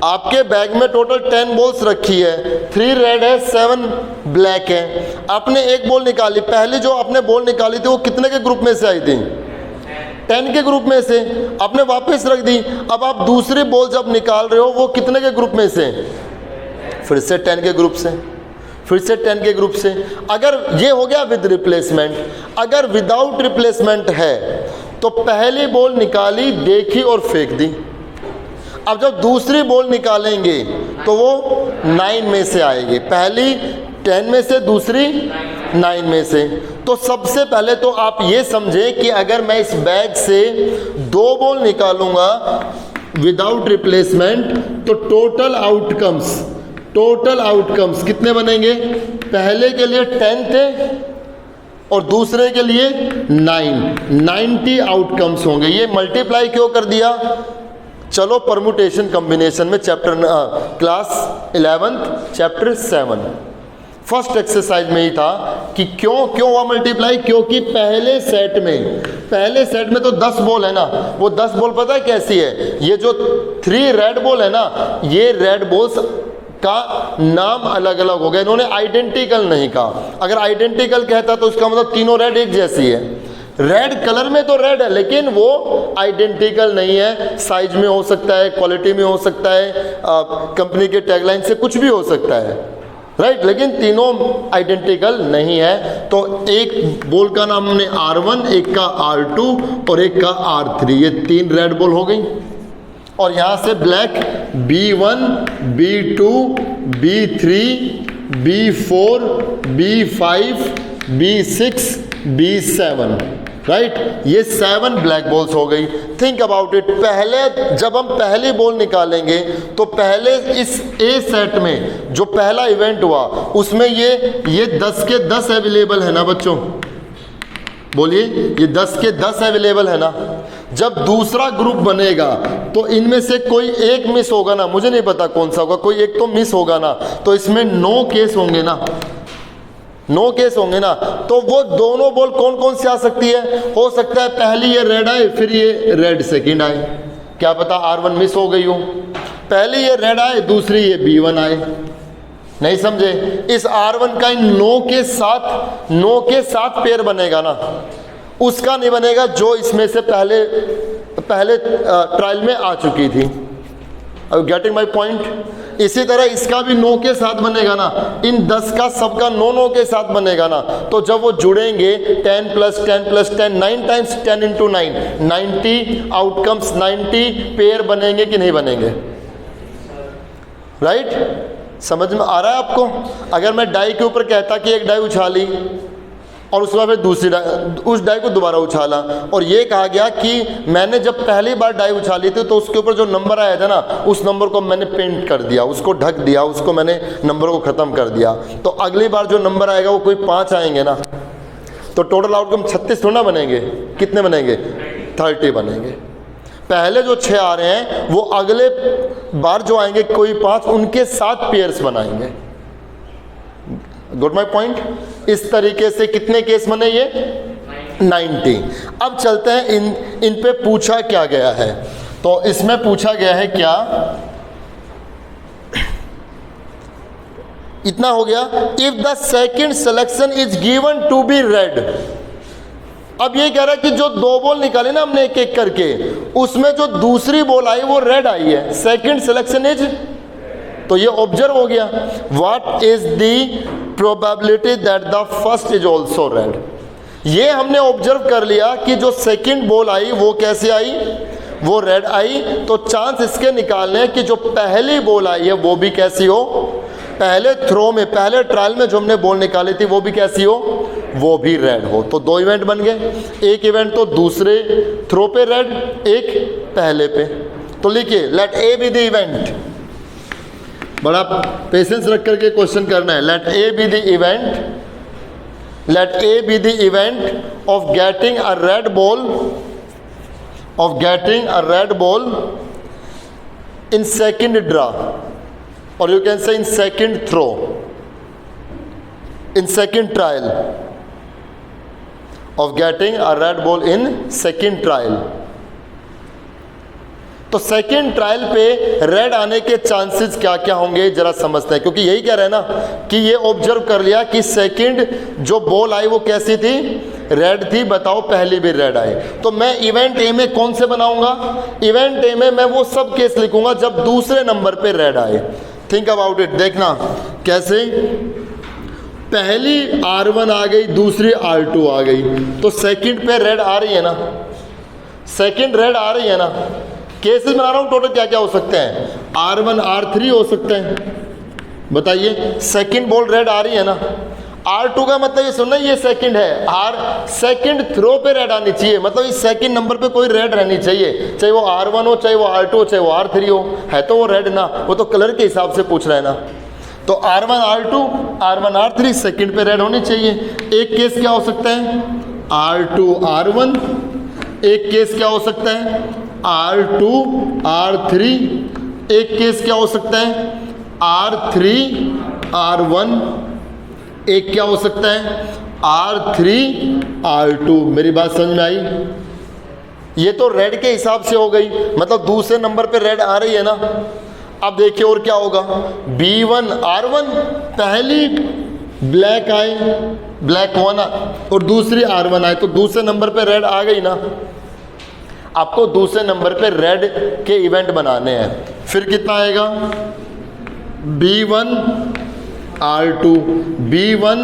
आपके बैग में टोटल 10 बॉल्स रखी है, 3 रेड है 7 ब्लैक है। आपने एक बॉल निकाली, पहले जो आपने बॉल निकाली थी वो कितने के ग्रुप में से आई थी, 10 के ग्रुप में से। आपने वापस रख दी। अब आप दूसरी बॉल जब निकाल रहे हो वो कितने के ग्रुप में से, फिर से 10 के ग्रुप से, फिर से 10 के ग्रुप से। अगर ये हो गया विद रिप्लेसमेंट। अगर विदाउट रिप्लेसमेंट है तो पहली बॉल निकाली, देखी और फेंक दी। अब जब दूसरी बॉल निकालेंगे तो वो 9 में से आएगी, पहली 10 में से, दूसरी 9 में से। तो सबसे पहले तो आप ये समझें कि अगर मैं इस बैग से 2 बॉल निकालूंगा विदाउट रिप्लेसमेंट तो टोटल आउटकम्स कितने बनेंगे, पहले के लिए 10 थे और दूसरे के लिए 90 आउटकम्स होंगे। ये मल्टीप्लाई क्यों कर दिया, चलो परमुटेशन कॉम्बिनेशन में chapter class 11 chapter 7 first exercise में ही था कि क्यों हुआ मल्टीप्लाई, क्योंकि पहले सेट में तो 10 बॉल है ना, वो 10 बॉल पता है कैसी है, ये जो 3 रेड बॉल है ना, ये रेड बॉल्स का नाम अलग अलग हो गया, इन्होंने आइडेंटिकल नहीं कहा। अगर आइडेंटिकल कहता तो उसका मतलब तीनों रेड एक जैसी है। रेड कलर में तो रेड है लेकिन वो आइडेंटिकल नहीं है, साइज में हो सकता है, क्वालिटी में हो सकता है, कंपनी के टैगलाइन से कुछ भी हो सकता है, राइट, लेकिन तीनों आइडेंटिकल नहीं है। तो एक बॉल का नाम हमने R1, एक का R2 और एक का R3, ये 3 रेड बॉल हो गई। और यहाँ से black B1, B2, B3, B4, B5, B6, B7, right, ये 7 ब्लैक बॉल्स हो गई। थिंक अबाउट इट, पहले जब हम पहली बॉल निकालेंगे तो पहले इस ए सेट में जो पहला इवेंट हुआ उसमें ये 10 के 10 अवेलेबल है ना बच्चों, बोलिए, ये 10 के 10 अवेलेबल है ना। जब दूसरा ग्रुप बनेगा तो इनमें से कोई एक मिस होगा ना, मुझे नहीं पता कौन सा होगा, कोई एक तो मिस होगा ना, तो इसमें 9 केस होंगे ना, 9 केस होंगे ना। तो वो दोनों बॉल कौन कौन सी आ सकती है? हो सकता है पहली ये रेड आए, फिर ये रेड सेकंड आए, क्या पता R1 मिस हो गई हो। पहली ये रेड आए, दूसरी ये B1 आए, नहीं समझे? इस R1 का इन 9 के साथ पेयर बनेगा ना, उसका नहीं बनेगा जो इसमें से पहले ट्रायल में आ चुकी थी। Getting my point? इसी तरह इसका भी 9 के साथ बनेगा ना, इन 10 का सबका 9 के साथ बनेगा ना। तो जब वो जुड़ेंगे 10 + 10 + 10, 9 टाइम्स 10 × 9, 90 आउटकम्स, 90 पेयर बनेंगे कि नहीं बनेंगे? राइट, समझ में आ रहा है आपको? अगर मैं डाई के ऊपर कहता कि एक डाई उछाली और उसके बाद फिर दूसरी डाई, उस डाई को दोबारा उछाला, और ये कहा गया कि मैंने जब पहली बार डाई उछाली थी तो उसके ऊपर जो नंबर आया था ना, उस नंबर को मैंने पेंट कर दिया, उसको ढक दिया, उसको मैंने नंबर को ख़त्म कर दिया, तो अगली बार जो नंबर आएगा वो कोई 5 आएंगे ना, तो टोटल आउटकम 36 थोड़ा बनेंगे, कितने बनेंगे? 30 बनेंगे। पहले जो 6 आ रहे हैं वो अगले बार जो आएंगे कोई 5, उनके साथ पेयर्स बनाएंगे। Good my point? इस तरीके से कितने केस बने? ये 90। अब चलते हैं इन पे पूछा क्या गया है। तो इसमें पूछा गया है क्या, इतना हो गया, if the second selection is given to be red. अब ये कह रहा है कि जो 2 बॉल निकाले ना हमने एक एक करके, उसमें जो दूसरी बॉल आई वो रेड आई है, सेकंड सिलेक्शन इज, तो ये ऑब्जर्व हो गया। What is the probability that the first is also red? ये हमने ऑब्जर्व कर लिया कि जो सेकंड बॉल आई वो कैसे आई? वो रेड आई। तो चांस इसके निकालने हैं कि जो पहली बॉल आई है वो भी कैसी हो? पहले थ्रो में, पहले ट्रायल में जो हमने बॉल निकाली थी वो भी कैसी हो? वो भी रेड हो। तो 2 इवेंट बन गए, एक इवेंट तो दूसरे थ्रो पे रेड, एक पहले पे। तो लिखिए, let A be the event, बड़ा पेशेंस रख करके क्वेश्चन करना है। Let A be the event of getting a red ball in second draw, or you can say in second throw, in second trial, of getting a red ball in second trial। तो सेकेंड ट्रायल पे रेड आने के चांसेस क्या क्या होंगे जरा समझते हैं, क्योंकि यही कह रहे हैं ना कि ये ऑब्जर्व कर लिया कि सेकेंड जो बॉल आई वो कैसी थी? रेड थी। बताओ पहली भी रेड आई, तो मैं इवेंट ए में कौन से बनाऊंगा? इवेंट ए में मैं वो सब केस लिखूंगा जब दूसरे नंबर पे रेड आए। थिंक अबाउट इट, देखना कैसे। पहली R1 आ गई, दूसरी R2 आ गई, तो सेकंड पे रेड आ रही है ना, सेकंड रेड आ रही है ना। केसेस बना रहा हूं, टोटल क्या क्या हो सकते हैं? R1 R3 हो सकते हैं, बताइए। सेकंड बॉल रेड आ रही है ना, R2 का मतलब ये सुनना, ये सेकंड है, सेकंड थ्रो पे रेड आनी चाहिए, मतलब इस सेकंड नंबर पे कोई रेड रहनी चाहिए, चाहे वो R1 हो, चाहे वो R2 हो, चाहे वो R3 हो, है तो वो रेड ना, वो तो कलर के हिसाब से पूछ रहा है ना। तो R1 R2, R1 R3 second पे रेड होनी चाहिए। एक केस क्या हो सकता है? R2 R1। एक केस क्या हो सकता है? R2 R3। एक केस क्या हो सकता है? R3 R1। एक क्या हो सकता है? R3 R2। मेरी बात समझ में आई? ये तो रेड के हिसाब से हो गई, मतलब दूसरे नंबर पे रेड आ रही है ना। अब देखिए और क्या होगा। B1 R1, पहली ब्लैक आए, ब्लैक 1 और दूसरी R1 आए, तो दूसरे नंबर पे रेड आ गई ना। आपको दूसरे नंबर पे रेड के इवेंट बनाने हैं। फिर कितना आएगा? B1 R2, B1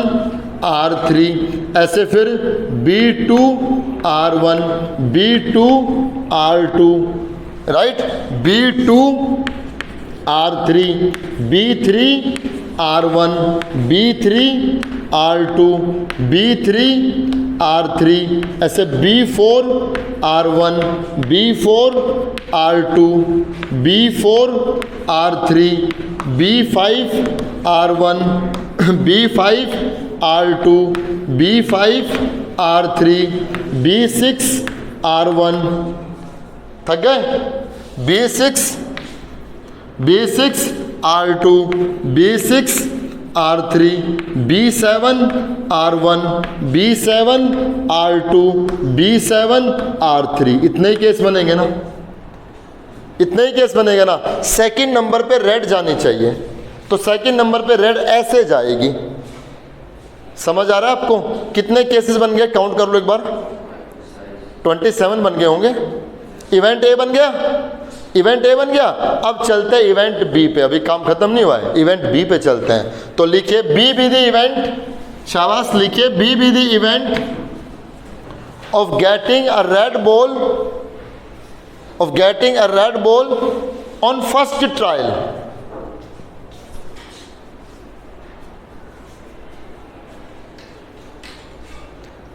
R3, ऐसे फिर B2 R1, B2 R2, right, B2 R3, B3 R1, B3 R2, B3 R3, ऐसे B4 R1, B4 R2, B4 R3, B5 R1, B5 R2, B5 R3, B6 R1, थक गए, B6 R2, B6 R3, B7 R1, B7 R2, B7 R3, इतने ही केस बनेंगे ना, इतने ही केस बनेगा ना। सेकंड नंबर पे रेड जानी चाहिए, तो सेकंड नंबर पे रेड ऐसे जाएगी। समझ आ रहा है आपको? कितने केसेस बन गए, काउंट कर लो एक बार, 27 बन गए होंगे। इवेंट ए बन गया, इवेंट ए बन गया। अब चलते हैं इवेंट बी पे, अभी काम खत्म नहीं हुआ है, इवेंट बी पे चलते हैं। तो लिखिए बी बी दी इवेंट, शाबाश, लिखिए B be the event of getting a red ball, of getting a red ball on first trial.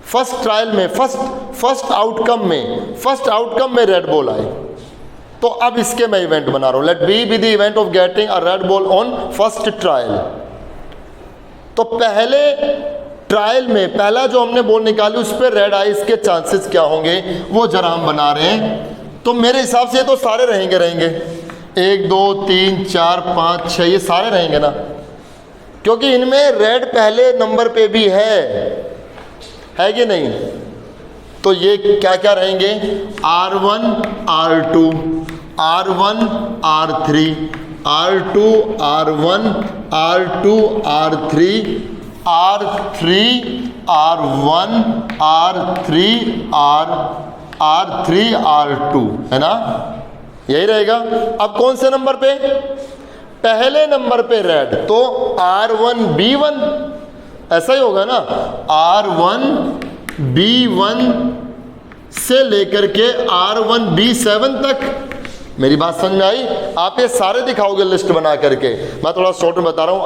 First trial में, फर्स्ट आउटकम में रेड बॉल आए, तो अब इसके मैं इवेंट बना रहा हूं। Let B be the event of getting a red ball on first trial. तो पहले ट्रायल में पहला जो हमने बॉल निकाली उस पर रेड आई, इसके चांसेस क्या होंगे वो जरा हम बना रहे हैं। तो मेरे हिसाब से तो सारे रहेंगे 1 2 3 4 5 6, ये सारे रहेंगे ना, क्योंकि इनमें रेड पहले नंबर पे भी है कि नहीं। तो ये क्या क्या रहेंगे, R1 R2, R1 R3, R2 R1, R2 R3, R3 R1, R3 R3 R2, है ना, यही रहेगा। अब कौन से नंबर पे, पहले नंबर पे रेड, तो R1 B1, ऐसा ही होगा ना, R1 B1 से लेकर के R1 B7 तक। मेरी बात समझ में आई? आप ये सारे दिखाओगे लिस्ट बना करके, मैं थोड़ा शॉर्ट में बता रहा हूँ।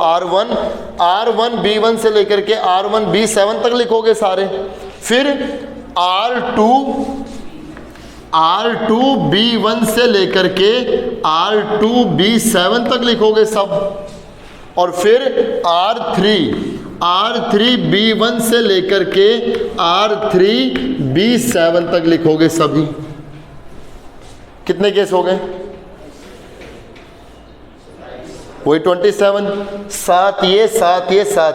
R1 B1 से लेकर के R1 B7 तक लिखोगे सारे, फिर R2 B1 से लेकर के R2 B7 तक लिखोगे सब, और फिर R3 B1 से लेकर के R3 B7 तक लिखोगे सभी। कितने केस हो गए? वही 27, 7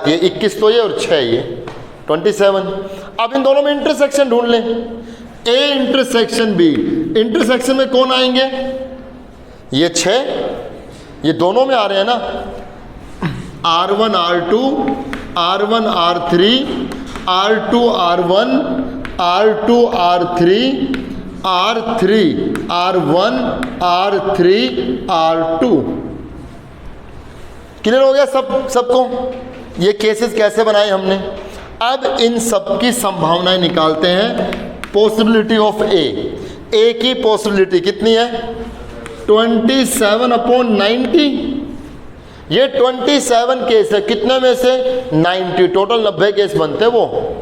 ये 21 तो ये और 6 ये 27। अब इन दोनों में इंटरसेक्शन ढूंढ लें, A इंटरसेक्शन B। इंटरसेक्शन में कौन आएंगे? ये 6, ये दोनों में आ रहे हैं ना, R1 R2, R1 R3, R2 R1, R2 R3, R3 R1, R3 R2। Clear हो गया सबको? ये केसेस कैसे बनाए हमने। अब इन सब की संभावनाएं निकालते हैं। पॉसिबिलिटी ऑफ ए की पॉसिबिलिटी कितनी है? 27/90। ये 27 केस है, कितने में से? 90। टोटल 90 केस बनते हैं, वो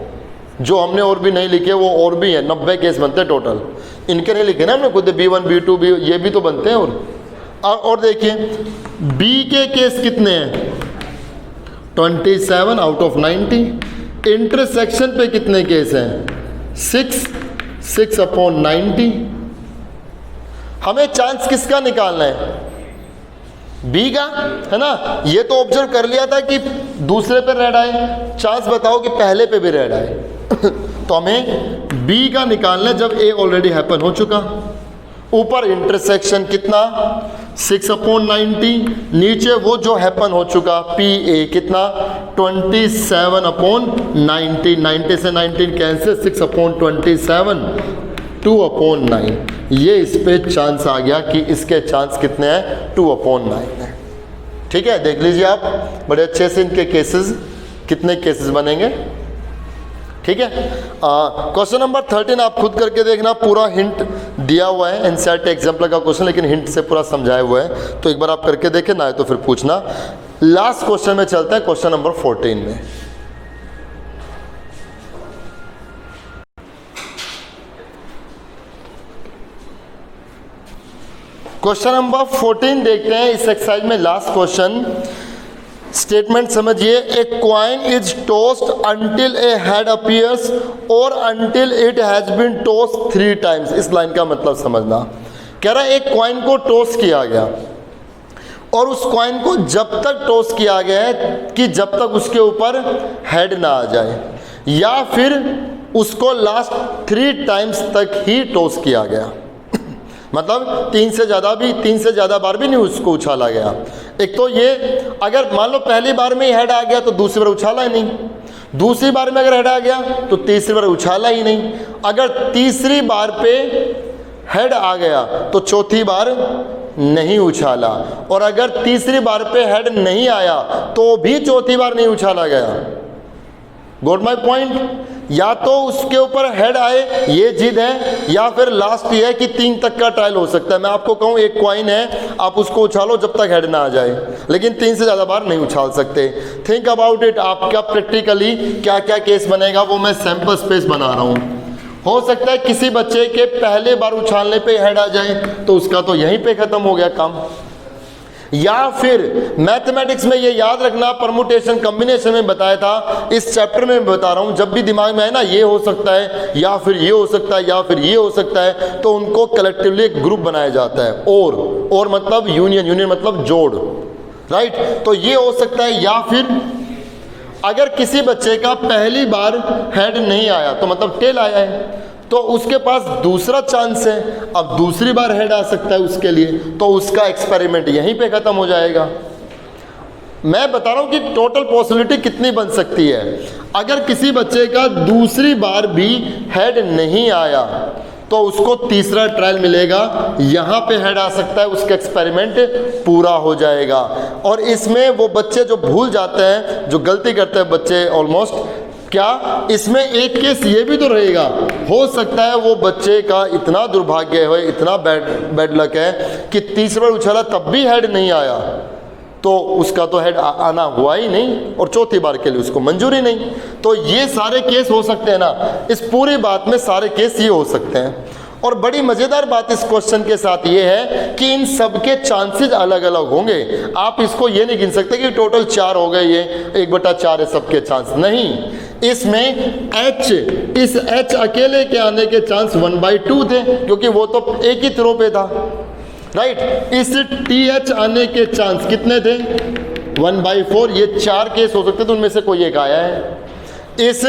जो हमने और भी नहीं लिखे वो और भी है, 90 केस बनते हैं टोटल। इनके नहीं लिखे ना हमने खुद, B1 B2 B, ये भी तो बनते हैं। और देखिए बी के केस कितने हैं? 27 आउट ऑफ 90। इंटरसेक्शन पे कितने केस हैं? 6/90। हमें चांस किसका निकालना है? बी का, है ना। ये तो ऑब्जर्व कर लिया था कि दूसरे पे रेड आए, चांस बताओ कि पहले पे भी रेड आए। तो हमें बी का निकालना है जब ए ऑलरेडी हैपन हो चुका। ऊपर इंटरसेक्शन कितना? 6/90। नीचे वो जो हैपन हो चुका पी ए कितना? 27/90। 90 से 19 कैंसिल, 6/27, 2/9। ये इस पे चांस आ गया कि इसके चांस कितने हैं? 2/9 है। ठीक है, देख लीजिए आप बड़े अच्छे से इनके केसेस, कितने केसेस बनेंगे। ठीक है, क्वेश्चन नंबर 13 आप खुद करके देखना, पूरा हिंट दिया हुआ है, एनसीईआरटी एग्जाम्पल का क्वेश्चन, लेकिन हिंट से पूरा समझाया हुआ है। तो एक बार आप करके देखें, ना है तो फिर पूछना। लास्ट क्वेश्चन में चलते हैं, क्वेश्चन नंबर 14 में। क्वेश्चन नंबर 14 देखते हैं इस एक्सरसाइज में, लास्ट क्वेश्चन। स्टेटमेंट समझिए, a coin is tossed until a head appears और until it has been tossed 3 times. इस लाइन का मतलब समझना। कह रहा है एक कॉइन को टॉस किया गया और उस कॉइन को जब तक टॉस किया गया है कि जब तक उसके ऊपर हेड ना आ जाए, या फिर उसको लास्ट 3 टाइम्स तक ही टॉस किया गया। मतलब 3 से ज़्यादा बार भी नहीं उसको उछाला गया। एक तो ये, अगर मान लो पहली बार में ही हेड आ गया तो दूसरी बार उछाला ही नहीं, दूसरी बार में अगर हेड आ गया तो तीसरी बार उछाला ही नहीं, अगर तीसरी बार पे हेड आ गया तो चौथी बार नहीं उछाला, और अगर तीसरी बार पे हेड नहीं आया तो भी चौथी बार नहीं उछाला गया। Got my point? या तो उसके ऊपर हेड आए, ये जिद है, या फिर लास्ट ये है कि 3 तक का ट्रायल हो सकता है। मैं आपको कहूँ एक कॉइन है, आप उसको उछालो जब तक हेड ना आ जाए, लेकिन 3 से ज़्यादा बार नहीं उछाल सकते। थिंक अबाउट इट, आपका प्रैक्टिकली क्या क्या केस बनेगा वो मैं सैंपल स्पेस बना रहा हूँ। हो सकता है किसी बच्चे के पहले बार उछालने पे हेड आ जाए तो उसका तो यहीं पे ख़त्म हो गया काम। या फिर मैथमेटिक्स में ये याद रखना, परमुटेशन कॉम्बिनेशन में बताया था, इस चैप्टर में बता रहा हूँ, जब भी दिमाग में है ना ये हो सकता है या फिर ये हो सकता है या फिर ये हो सकता है, तो उनको कलेक्टिवली एक ग्रुप बनाया जाता है। और मतलब यूनियन मतलब जोड़, राइट? तो ये हो सकता है, या फिर अगर किसी बच्चे का पहली बार हेड नहीं आया तो मतलब टेल आया है, तो उसके पास दूसरा चांस है, अब दूसरी बार हेड आ सकता है उसके लिए, तो उसका एक्सपेरिमेंट यहीं पे ख़त्म हो जाएगा। मैं बता रहा हूँ कि टोटल पॉसिबिलिटी कितनी बन सकती है। अगर किसी बच्चे का दूसरी बार भी हेड नहीं आया तो उसको तीसरा ट्रायल मिलेगा, यहाँ पे हेड आ सकता है, उसका एक्सपेरिमेंट पूरा हो जाएगा। और इसमें वो बच्चे जो भूल जाते हैं, जो गलती करते हैं बच्चे ऑलमोस्ट, क्या इसमें एक केस ये भी तो रहेगा, हो सकता है वो बच्चे का इतना दुर्भाग्य है, इतना बैड लक है कि तीसरी बार उछाला तब भी हेड नहीं आया, तो उसका तो हेड आना हुआ ही नहीं और चौथी बार के लिए उसको मंजूरी नहीं। तो ये सारे केस हो सकते हैं ना, इस पूरी बात में सारे केस ये हो सकते हैं। और बड़ी मज़ेदार बात इस क्वेश्चन के साथ ये है कि इन सब के चांसेस अलग अलग होंगे। आप इसको ये नहीं गिन सकते कि टोटल 4 हो गए, ये 1/4 है सबके चांस, नहीं। इसमें इस H अकेले के आने के चांस 1/2 थे, क्योंकि वो तो एक ही थ्रो पे था, राइट? इस TH आने के चांस कितने थे? 1/4। ये 4 केस हो सकते थे, उनमें से कोई एक आया है। इस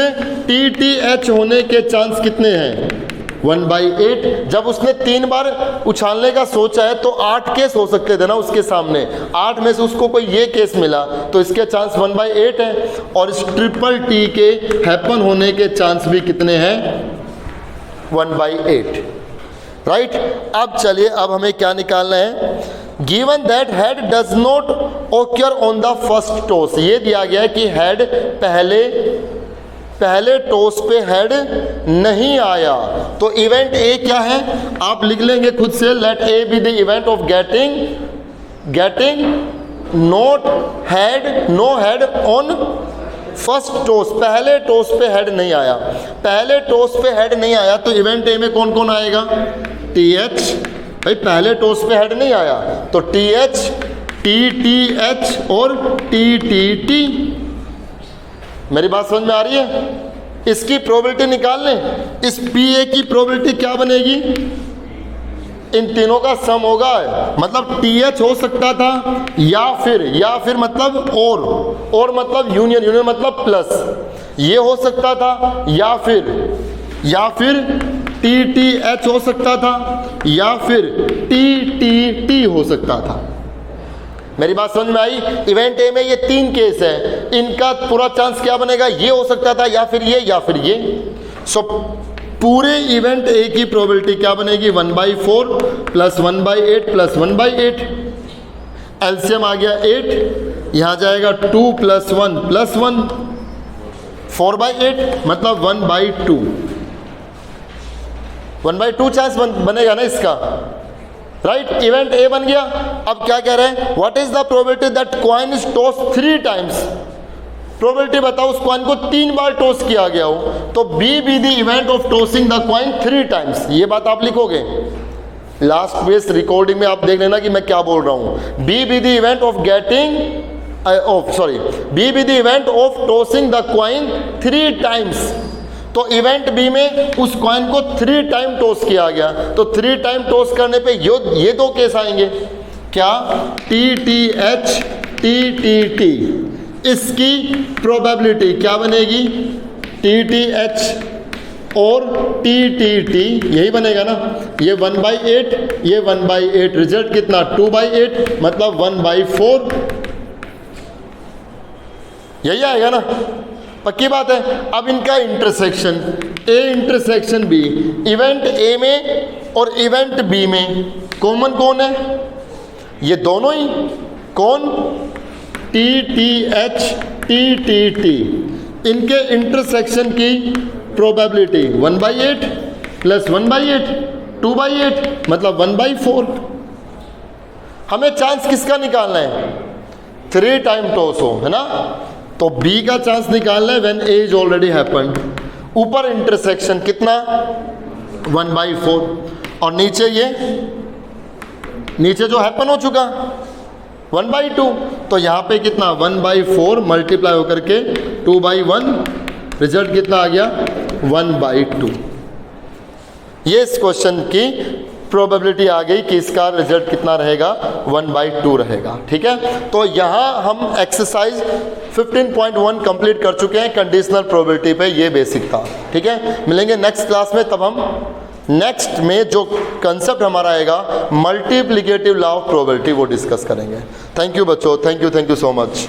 TTH होने के चांस कितने हैं? 1/8। जब उसने 3 बार उछालने का सोचा है तो 8 केस हो सकते थे ना उसके सामने, 8 में से उसको कोई ये केस मिला तो इसके चांस 1/8 है। और इस ट्रिपल T के हैपन होने के चांस भी कितने हैं? 1/8, राइट? अब चलिए, अब हमें क्या निकालना है? Given that head does not occur on the first toss. ये दिया गया है कि हेड पहले टॉस पे हेड नहीं आया, तो इवेंट ए क्या है आप लिख लेंगे खुद से। Let A be the event of getting no head on first toss. पहले टॉस पे हेड नहीं आया, पहले टॉस पे हेड नहीं आया तो इवेंट ए में कौन कौन आएगा? TH। भाई पहले टॉस पे हेड नहीं आया तो TH, TTH और TTT। मेरी बात समझ में आ रही है? इसकी प्रोबेबिलिटी निकाल लें। इस PA की प्रोबेबिलिटी क्या बनेगी? इन तीनों का सम होगा, मतलब TH हो सकता था, या फिर मतलब और मतलब यूनियन मतलब प्लस, ये हो सकता था, या फिर TTH हो सकता था, या फिर TTT हो सकता था। मेरी बात समझ में आई? इवेंट ए में ये 3 केस है, इनका पूरा चांस क्या बनेगा? ये हो सकता था, या फिर ये, या फिर ये। सो पूरे इवेंट ए की प्रोबेबिलिटी क्या बनेगी? 1/4 प्लस 1/8 प्लस 1/8। एलसीएम आ गया 8, यहाँ जाएगा 2 प्लस 1 प्लस 1, 4/8 मतलब 1/2। 1/2 चांस बनेगा ना इसका, राइट? इवेंट ए बन गया। अब क्या कह रहे हैं? What is the probability that coin is toss 3 times? Probability बताओ उस कॉइन को 3 बार टॉस किया गया हो, तो B the event of tossing the coin 3 times. ये बात आप लिखोगे, लास्ट पेज रिकॉर्डिंग में आप देख लेना कि मैं क्या बोल रहा हूं। B be the event of getting B be the event of tossing the coin 3 times. तो इवेंट बी में उस कॉइन को 3 टाइम टॉस किया गया, तो 3 टाइम टॉस करने पे ये 2 केस आएंगे क्या, T T H T T T. इसकी प्रोबेबिलिटी क्या बनेगी, टी टी एच और टी टी टी, यही बनेगा ना। ये 1/8, ये 1/8, रिजल्ट कितना 2/8, मतलब 1/4, यही आएगा ना, पक्की बात है। अब इनका intersection, A intersection B, event A में और इवेंट बी में कॉमन कौन है, ये दोनों ही, कौन, T T H T T T. इनके इंटरसेक्शन की प्रोबेबिलिटी 1/8 प्लस 1/8 2/8, मतलब 1/4। हमें चांस किसका निकालना है, 3 टाइम टॉस हो, है ना। तो बी का चांस निकालना है when A is already happened. ऊपर इंटरसेक्शन कितना 1/4 और नीचे ये, नीचे जो हैपन हो चुका 1/2, तो यहाँ पे कितना 1/4 मल्टीप्लाई होकर के 2/1, रिजल्ट कितना आ गया 1/2। ये इस क्वेश्चन की प्रोबेबिलिटी आ गई कि इसका रिजल्ट कितना रहेगा 1/2 रहेगा। ठीक है, तो यहाँ हम एक्सरसाइज 15.1 कंप्लीट कर चुके हैं कंडीशनल प्रोबेबिलिटी पे, ये बेसिक था। ठीक है, मिलेंगे नेक्स्ट क्लास में, तब हम नेक्स्ट में जो कंसेप्ट हमारा आएगा मल्टीप्लिकेटिव लॉ ऑफ प्रोबेबिलिटी वो डिस्कस करेंगे। थैंक यू बच्चों, थैंक यू सो मच।